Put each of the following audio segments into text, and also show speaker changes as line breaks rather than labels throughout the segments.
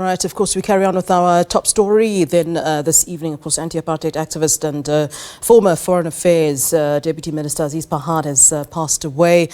right, of course, we carry on with our top story. Then this evening, of course, anti-apartheid activist and former Foreign Affairs Deputy Minister Aziz Pahad has passed away.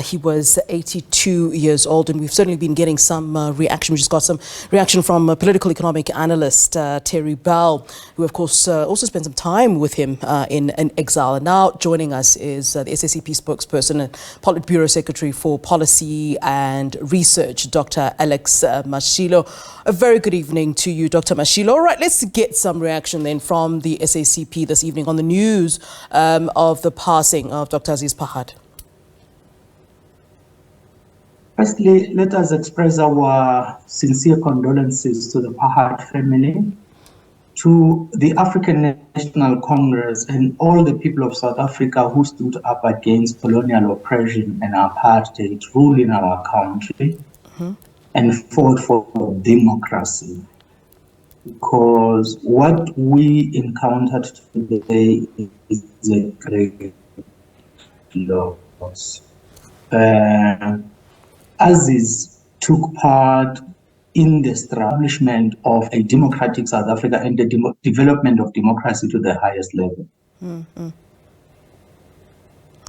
He was 82 years old, and we've certainly been getting some reaction. We just got some reaction from political economic analyst Terry Bell, who, of course, also spent some time with him in exile. And now joining us is the SACP spokesperson and Politburo Secretary for Policy and Research, Dr. Alex Mashilo. A very good evening to you, Dr. Mashilo. All right, let's get some reaction then from the SACP this evening on the news of the passing of Dr. Aziz Pahad.
Firstly, let us express our sincere condolences to the Pahad family, to the African National Congress and all the people of South Africa who stood up against colonial oppression and apartheid rule in our country. And fought for democracy, because what we encountered today is a great loss. Aziz took part in the establishment of a democratic South Africa and the development of democracy to the highest level.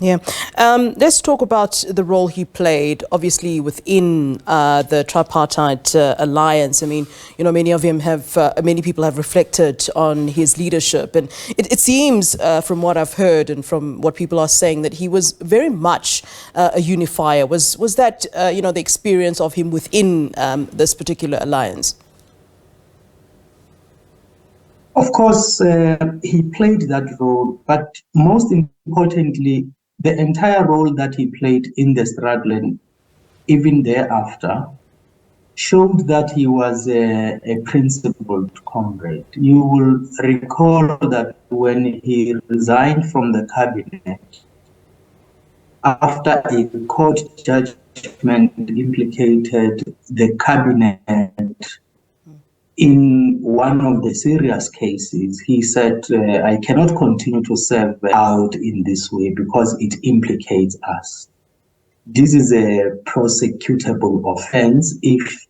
Yeah. Let's talk about the role he played, obviously, within the tripartite alliance. I mean, you know, many people have reflected on his leadership. And it seems, from what I've heard and from what people are saying, that he was very much a unifier. Was that, the experience of him within this particular alliance?
Of course, he played that role, but most importantly, the entire role that he played in the struggle, even thereafter, showed that he was a principled comrade. You will recall that when he resigned from the cabinet, after a court judgment implicated the cabinet in one of the serious cases, he said, I cannot continue to serve out in this way because it implicates us. This is a prosecutable offense if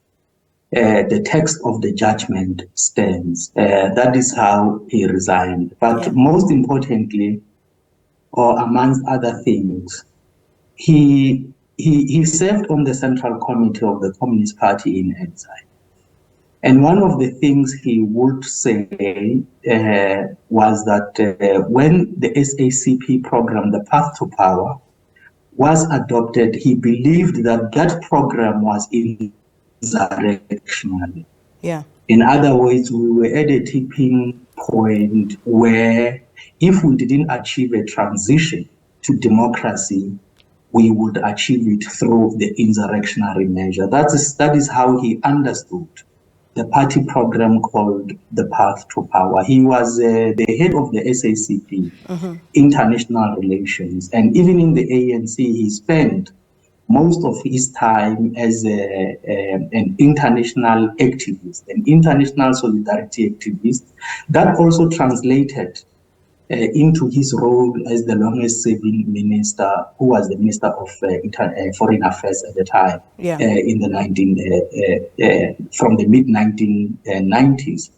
the text of the judgment stands. That is how he resigned. But most importantly, or amongst other things, he served on the Central Committee of the Communist Party in exile. And one of the things he would say was that when the SACP program, the Path to Power, was adopted, he believed that that program was insurrectional.
Yeah.
In other words, we were at a tipping point where if we didn't achieve a transition to democracy, we would achieve it through the insurrectionary measure. That is how he understood the party program called the Path to Power. He was the head of the SACP, international relations, and even in the ANC, he spent most of his time as an international activist, an international solidarity activist. That also translated into his role as the longest serving minister, who was the Minister of Foreign Affairs at the time, in the from the mid-1990s,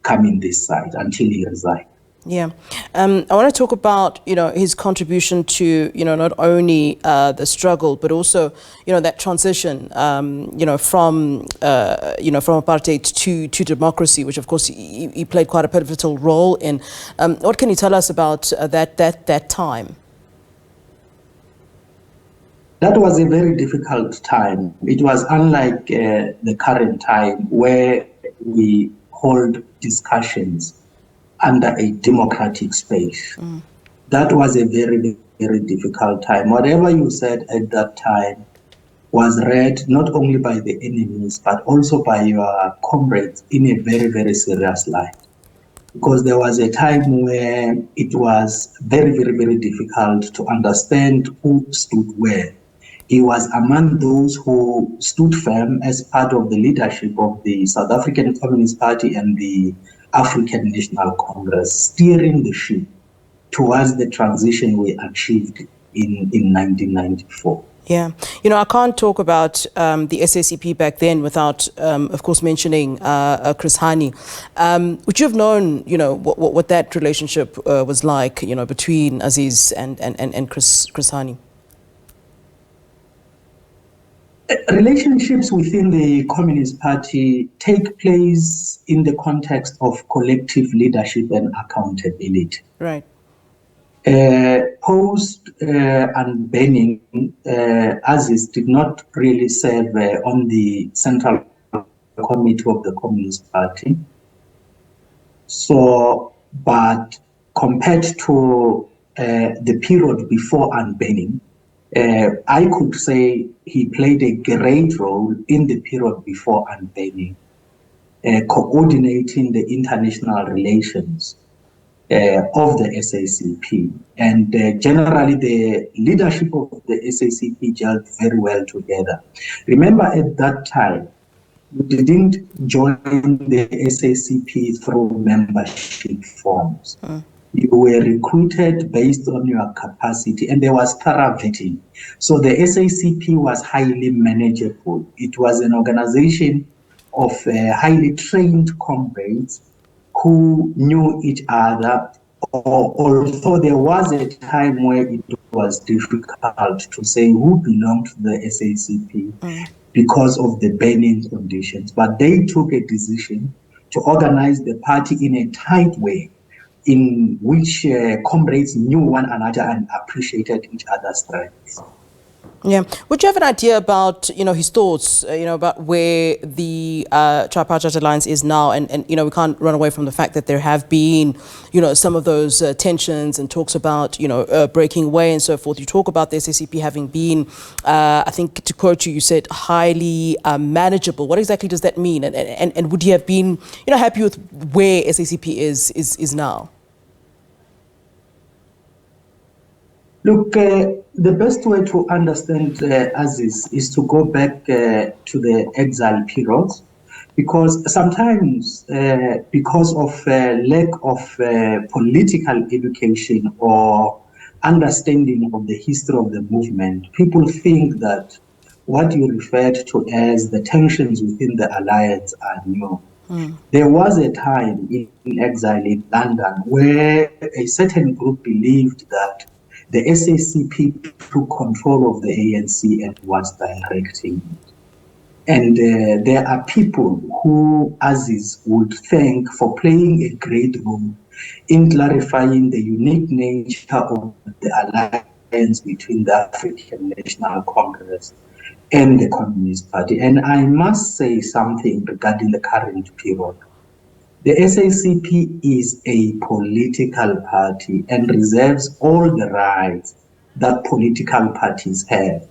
coming this side until he resigned.
Yeah. I want to talk about, his contribution to, not only the struggle, but also, that transition, from apartheid to democracy, which, of course, he played quite a pivotal role in. What can you tell us about that time?
That was a very difficult time. It was unlike the current time where we hold discussions under a democratic space. That was a very, very difficult time. Whatever you said at that time was read not only by the enemies, but also by your comrades in a very, very serious light. Because there was a time where it was very, very, very difficult to understand who stood where. He was among those who stood firm as part of the leadership of the South African Communist Party and the African National Congress, steering the ship towards the transition we achieved in 1994.
Yeah. You know, I can't talk about the SACP back then without, of course, mentioning Chris Hani. Would you have known, you know, what that relationship was like, you know, between Aziz and Chris Hani?
Relationships within the Communist Party take place in the context of collective leadership and accountability.
Right.
Post unbanning, Aziz did not really serve on the Central Committee of the Communist Party. So, but compared to the period before unbanning, I could say he played a great role in the period before unbanning, coordinating the international relations of the SACP. And generally, the leadership of the SACP gelled very well together. Remember, at that time, you didn't join the SACP through membership forms. You were recruited based on your capacity, and there was thorough vetting. So the SACP was highly manageable. It was an organization of highly trained comrades who knew each other, although there was a time where it was difficult to say who belonged to the SACP because of the banning conditions. But they took a decision to organize the party in a tight way in which comrades knew one another and appreciated each other's strengths.
Yeah. Would you have an idea about, you know, his thoughts, you know, about where the tripartite alliance is now? And, you know, we can't run away from the fact that there have been, you know, some of those tensions and talks about, you know, breaking away and so forth. You talk about the SACP having been, I think, to quote you, you said highly manageable. What exactly does that mean? And would you have been, you know, happy with where SACP is now?
Look, the best way to understand Aziz is to go back to the exile period, because sometimes because of lack of political education or understanding of the history of the movement, people think that what you referred to as the tensions within the alliance are new. There was a time in exile in London where a certain group believed that the SACP took control of the ANC and was directing it. And there are people who Aziz would thank for playing a great role in clarifying the unique nature of the alliance between the African National Congress and the Communist Party. And I must say something regarding the current period. The SACP is a political party and reserves all the rights that political parties have.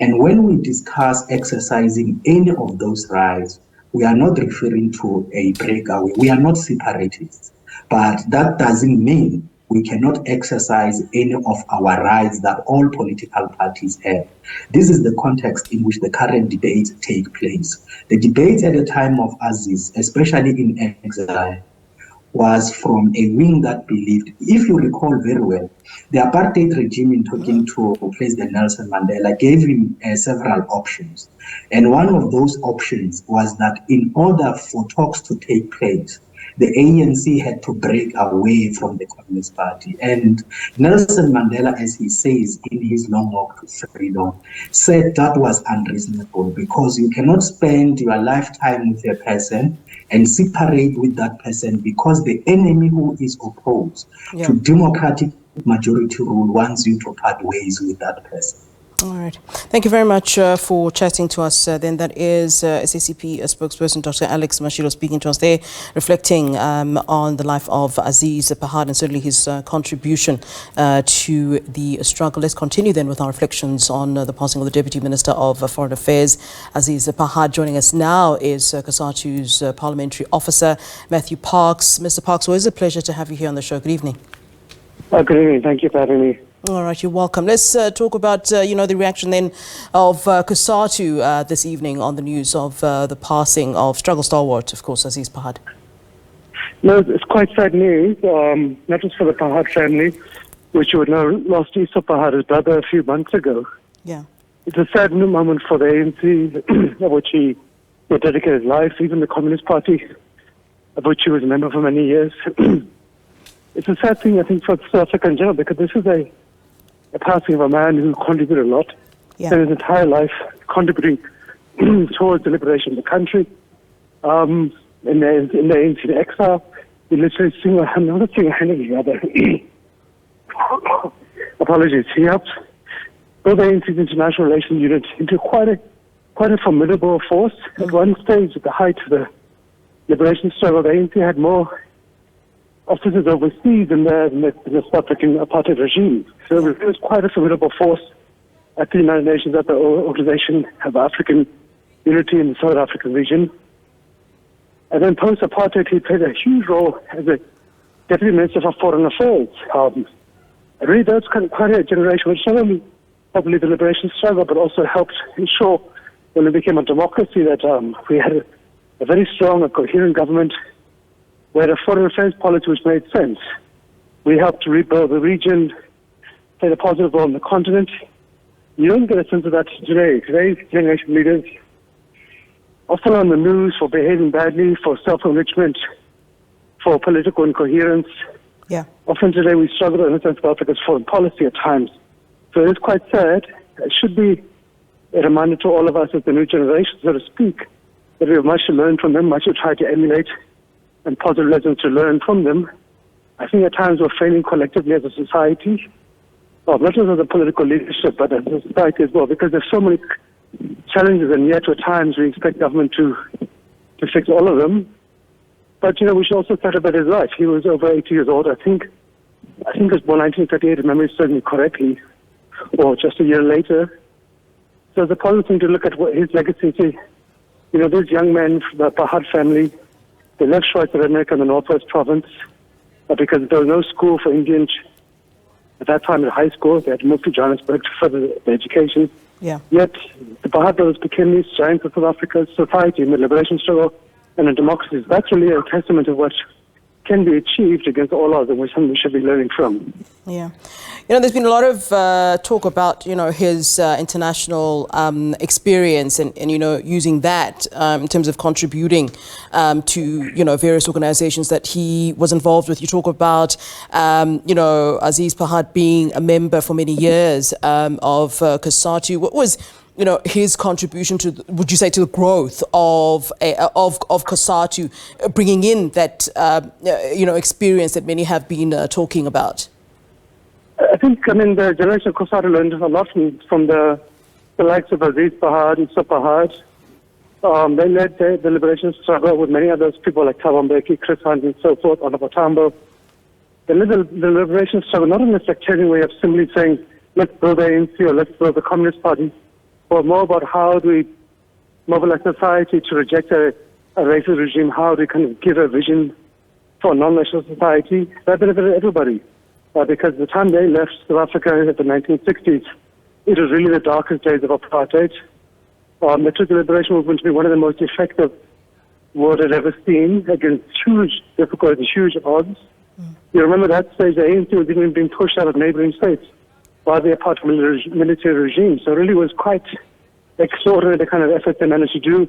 And when we discuss exercising any of those rights, we are not referring to a breakaway. We are not separatists. But that doesn't mean we cannot exercise any of our rights that all political parties have. This is the context in which the current debates take place. The debates at the time of Aziz, especially in exile, was from a wing that believed, if you recall very well, the apartheid regime in talking to President Nelson Mandela gave him several options. And one of those options was that in order for talks to take place, the ANC had to break away from the Communist Party. And Nelson Mandela, as he says in his Long Walk to Freedom, said that was unreasonable because you cannot spend your lifetime with a person and separate with that person because the enemy who is opposed to democratic majority rule wants you to part ways with that person.
All right. Thank you very much for chatting to us. Then that is SACP spokesperson Dr. Alex Mashilo speaking to us there, reflecting on the life of Aziz Pahad and certainly his contribution to the struggle. Let's continue then with our reflections on the passing of the Deputy Minister of Foreign Affairs, Aziz Pahad. Joining us now is Cosatu's Parliamentary Officer, Matthew Parks. Mr. Parks, always a pleasure to have you here on the show. Good evening.
Good evening. Thank you for having me.
All right, you're welcome. Let's talk about, you know, the reaction then of Cosatu this evening on the news of the passing of struggle stalwart, of course, Aziz Pahad.
No, it's quite sad news, not just for the Pahad family, which you would know lost Isa Pahad, his brother, a few months ago.
Yeah.
It's a sad new moment for the ANC, of which he dedicated his life, even the Communist Party, of which he was a member for many years. It's a sad thing, I think, for South Africa in general, because this is a passing of a man who contributed a lot,
Yeah.
spent his entire life contributing towards the liberation of the country. In the ANC exile, he literally single-handedly, apologies, he helped build the ANC's international relations unit into quite a formidable force. At one stage, at the height of the liberation struggle, the ANC had more officers overseas in the South African apartheid regime. So it was quite a formidable force at the United Nations, at the Organization of African Unity in the South African region. And then post-apartheid, he played a huge role as a Deputy Minister for Foreign Affairs. And really, that's quite a generation which not only helped lead the liberation struggle, but also helped ensure, when we became a democracy, that we had a very strong and coherent government, where a foreign affairs policy which made sense. We helped to rebuild the region, played a positive role on the continent. You don't get a sense of that today. Today's generation leaders often on the news for behaving badly, for self-enrichment, for political incoherence.
Yeah.
Often today we struggle to understand South Africa's foreign policy at times. So it is quite sad. It should be a reminder to all of us as the new generation, so to speak, that we have much to learn from them, much to try to emulate, and positive lessons to learn from them. I think at times we're failing collectively as a society, not just as a political leadership, but as a society as well, because there's so many challenges, and yet at times we expect government to fix all of them. But, we should also celebrate his life. He was over 80 years old. I think he was born 1938, if memory serves me correctly, or just a year later. So it's a positive thing to look at what his legacy is. These young men from the Pahad family, they left South America in the Northwest Province because there was no school for Indians at that time in high school. They had to move to Johannesburg to further their education.
Yeah.
Yet the Pahad brothers became these giants of South Africa's society in the liberation struggle and in democracies. That's really a testament of what can be achieved against all odds, and something we should be learning from.
Yeah. There's been a lot of talk about, his international experience and using that in terms of contributing to, various organizations that he was involved with. You talk about, Aziz Pahad being a member for many years of Cosatu. What was, his contribution to, would you say, to the growth of Cosatu, bringing in that, experience that many have been talking about?
I think, the generation of Cosatu learned a lot from the likes of Aziz Pahad I Cosatu. They led the liberation struggle with many others, people like Thabo Mbeki, Chris Hunt, and so forth, Honorable Tambo. They led the liberation struggle not in a sectarian way of simply saying, let's build the ANC or let's build the Communist Party, but more about how do we mobilize society to reject a racist regime, how do we kind of give a vision for a non-racial society that benefited everybody. Because the time they left South Africa in the 1960s, it was really the darkest days of apartheid. They took the liberation movement to be one of the most effective world had ever seen against huge difficulties, huge odds. You remember that stage, the ANC was even being pushed out of neighboring states by the apartheid military regime. So it really was quite extraordinary the kind of effort they managed to do,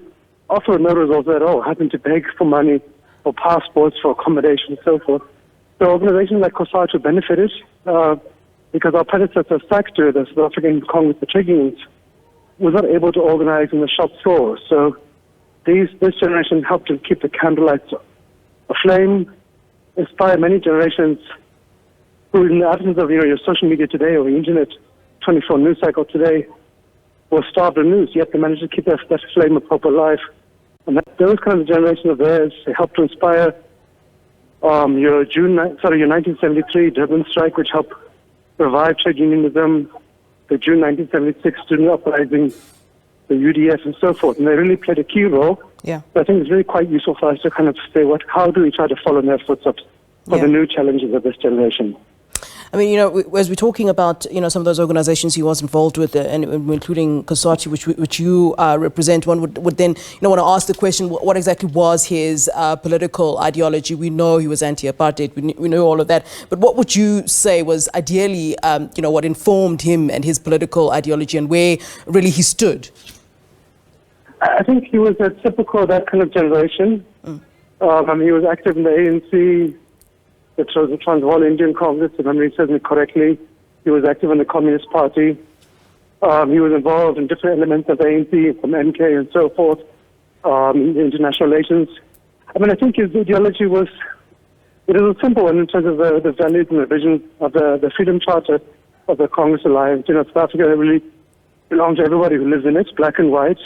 offer no results at all, having to beg for money, for passports, for accommodation, and so forth. So organizations like Cosatu benefited because our predecessor, SACP, the South African Congress, the trade unions, was not able to organize in the shop floor. So this generation helped to keep the candlelights aflame, inspire many generations who, in the absence of your social media today or the internet 24 news cycle today, were starved of news, yet they managed to keep that flame of hope alive. And those kinds of generations of theirs helped to inspire your 1973 Durban strike, which helped revive trade unionism, the June 1976 student uprising, the UDF, and so forth. And they really played a key role.
Yeah.
So I think it's really quite useful for us to kind of say, how do we try to follow in their footsteps for the new challenges of this generation?
I mean, as we're talking about, some of those organizations he was involved with, and including COSATU, which you represent, one would then, want to ask the question, what exactly was his political ideology? We know he was anti-apartheid, we know all of that, but what would you say was ideally, what informed him and his political ideology and where really he stood?
I think he was a typical of that kind of generation. He was active in the ANC, the Transvaal Indian Congress, if memory serves me correctly. He was active in the Communist Party. He was involved in different elements of the ANC, from MK and so forth, in international relations. I think his ideology was a simple one in terms of the values and the vision of the Freedom Charter of the Congress Alliance. South Africa really belongs to everybody who lives in it, black and white.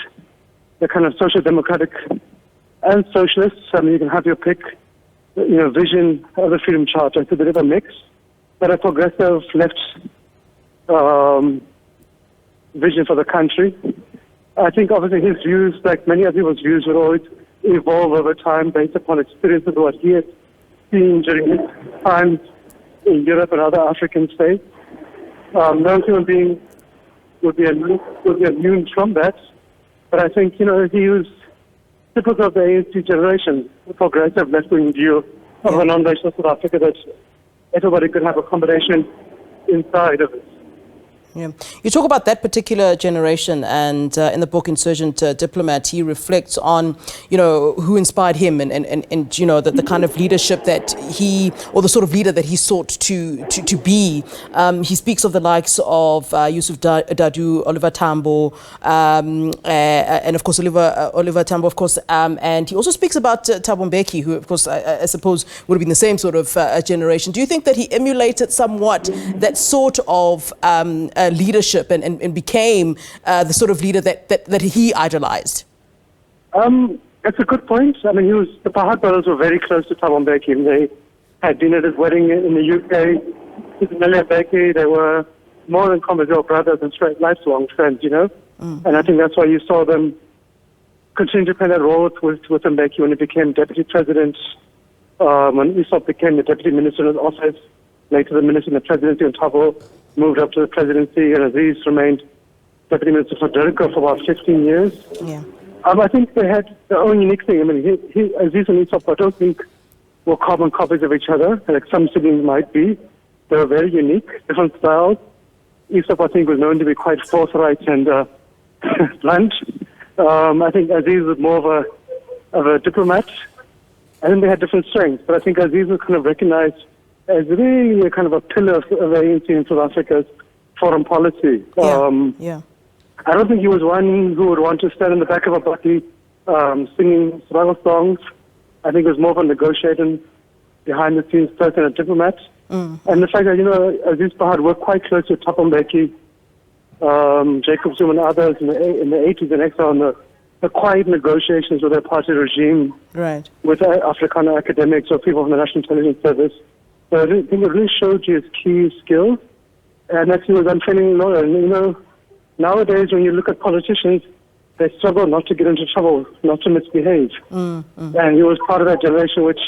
The kind of social democratic and socialists. You can have your pick. Vision of the Freedom Charter. It's a bit of a mix, but a progressive left vision for the country. I think obviously his views, like many of people's views, would always evolve over time based upon experiences of what he had seen during his time in Europe and other African states. No human being would be immune from that. But I think, he was typical of the ANC generation, a progressive left-wing view of a non-racial South Africa that everybody could have accommodation inside of it.
Yeah. You talk about that particular generation, and in the book Insurgent Diplomat, he reflects on, who inspired him and the kind of leadership that or the sort of leader that he sought to be. He speaks of the likes of Yusuf Dadoo, Oliver Tambo, and of course Oliver Tambo, of course, and he also speaks about Thabo Mbeki, who of course I suppose would have been the same sort of generation. Do you think that he emulated somewhat that sort of leadership and became the sort of leader that he idolized?
That's a good point. The Pahad brothers were very close to Thabo Mbeki. They had been at his wedding in the UK. With Mbeki, they were more than Commodore brothers and straight lifelong friends, And I think that's why you saw them continue to play that role with Mbeki when he became deputy president, when Isop became the deputy minister in his office, later the minister in the presidency, and Thabo moved up to the presidency, and Aziz remained deputy minister for Dirka for about 15 years.
Yeah.
I think they had their own unique thing. Aziz and Isop, I don't think were carbon copies of each other, like some siblings might be. They were very unique, different styles. Isop, I think, was known to be quite forthright and blunt. I think Aziz was more of a diplomat. I think they had different strengths, but I think Aziz was kind of recognized as really a kind of a pillar of the ANC in South Africa's foreign policy. I don't think he was one who would want to stand in the back of a buggy singing struggle songs. I think he was more of a negotiator, behind-the-scenes person, a diplomat. And the fact that, Aziz Pahad worked quite close with Thabo Mbeki, Jacob Zuma and others in the 80s and exile on the quiet negotiations with their party regime,
right, with
Afrikaner academics or people from the National Intelligence Service. So I think it really showed you his key skills, and that he was unfailing loyal. And, nowadays when you look at politicians, they struggle not to get into trouble, not to misbehave. And he was part of that generation which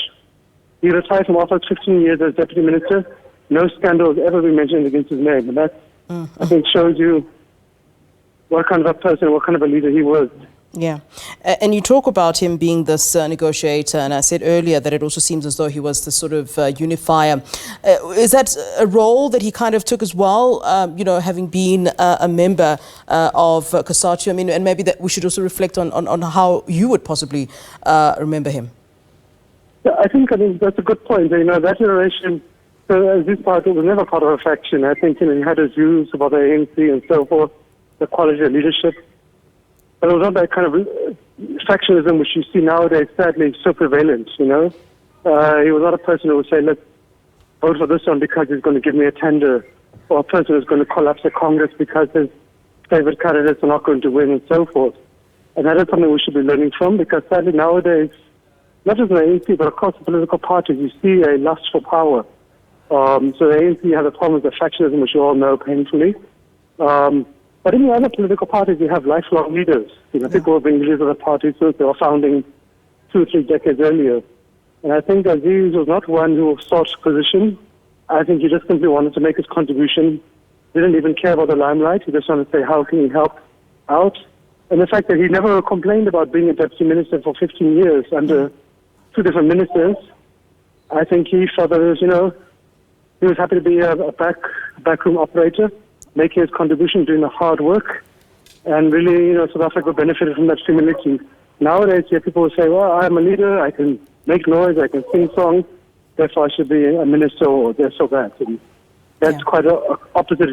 he retired from office 15 years as deputy minister. No scandal has ever been mentioned against his name. And that, I think, shows you what kind of a person, what kind of a leader he was.
Yeah. And you talk about him being this negotiator, and I said earlier that it also seems as though he was the sort of unifier. Is that a role that he kind of took as well, having been a member of COSATU? And maybe that we should also reflect on how you would possibly remember him.
Yeah, I think that's a good point. That generation, Aziz Pahad was never part of a faction. I think he had his views about the ANC and so forth, the quality of leadership. But it was not that kind of factionalism which you see nowadays, sadly, so prevalent, He was not a person who would say, let's vote for this one because he's going to give me a tender, or a person who's going to collapse the Congress because his favorite candidates are not going to win and so forth. And that is something we should be learning from, because sadly nowadays, not just in the ANC, but across the political parties, you see a lust for power. So the ANC has a problem with the factionalism, which you all know painfully. But in the other political parties, you have lifelong leaders. People who have been leaders of the party since they were founding 2 or 3 decades earlier. And I think Aziz was not one who sought position. I think he just simply wanted to make his contribution. Didn't even care about the limelight. He just wanted to say, how can he help out? And the fact that he never complained about being a deputy minister for 15 years under two different ministers, I think he felt that it was, he was happy to be a backroom operator, making his contribution, doing the hard work, and really, South Africa benefited from that humility. Nowadays, people will say, well, I'm a leader, I can make noise, I can sing songs, therefore I should be a minister or this or that. And that's quite an opposite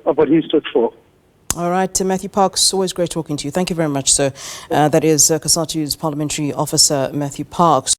of what he stood for.
All right, Matthew Parks, always great talking to you. Thank you very much, sir. That is Cosatu's parliamentary officer, Matthew Parks.